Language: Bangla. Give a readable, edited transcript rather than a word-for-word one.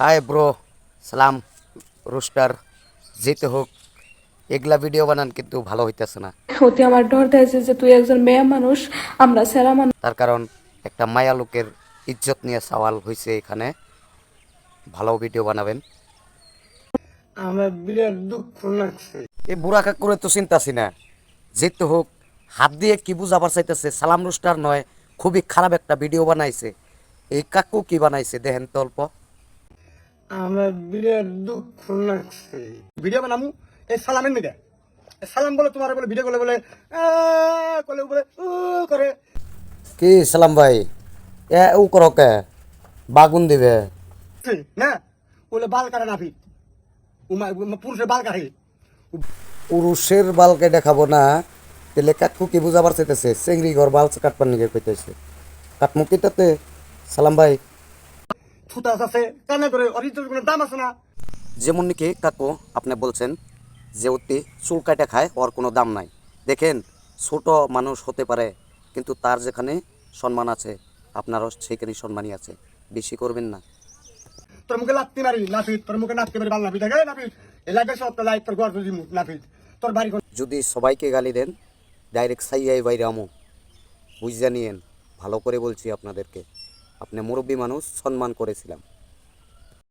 হাই ব্রো, সালাম রুস্টার। যেতে হোক, এগুলা ভিডিও বানান কিন্তু ভালো হইতেছে না। অতি আমার ডর দিয়েছে যে তুই একজন মেয়ে মানুষ, আমরা সেরা মানুষ। তার কারণ একটা মায়া লোকের ইজ্জত নিয়ে সওয়াল হয়েছে এখানে। ভালো ভিডিও বানাবেন। আমার বিরাট দুঃখ লাগছে। এই বুড়া কাকুরে তো চিন্তাছি না। যেতে হোক, হাত দিয়ে কি বুঝাবার চাইতেছে, সালাম রুস্টার নয়, খুবই খারাপ একটা ভিডিও বানাইছে। এই কাকু কি বানাইছে দেখেন তো অল্প। আমার বিরাট দুঃখ লাগছে। ভিডিও বানামু এই সালামের মিডিয়া সালাম বলে তোমার বলে ভিডিও করলে বলে করলে বলে করে কি সালাম ভাই, ও করো কে, বাগুন দিবে না বলে বাল কাটা নাফি পুরুষের বাল কাটে। পুরুষের বালকে দেখাবো না, তাহলে কাকু কি বুঝাবার চাইতেছে, চেংড়ি ঘর বাল কাটবার নিকে কইতেছে। কাটমুকিটাতে সালাম ভাই ছুতা আছে কানে ধরে অরিজিনাল কোনো দাম আছে না। যেমন নাকি কাকু আপনি বলছেন যে অতি চুল কাটা খায়, ওর কোনো দাম নাই। দেখেন, ছোট মানুষ হতে পারে, কিন্তু তার যেখানে সম্মান আছে আপনারও সেখানে সম্মানই আছে। বেশি করবেন না। তোর মুখে লাগতে মারি নাফিত, তোর মুখে নাচতে পারি বাল নাফিত থাকে নাফিত এই লাগে সব তো লাইক তোর গর্ব দিমু নাফিত তোর বাড়ি যদি সবাইকে গালি দেন, ডাইরেক্ট সাইয়াই বাইরে আমু, বুঝা নিয়েন। ভালো করে বলছি আপনাদেরকে, আপনি মুরব্বী মানুষ, সম্মান করেছিলাম।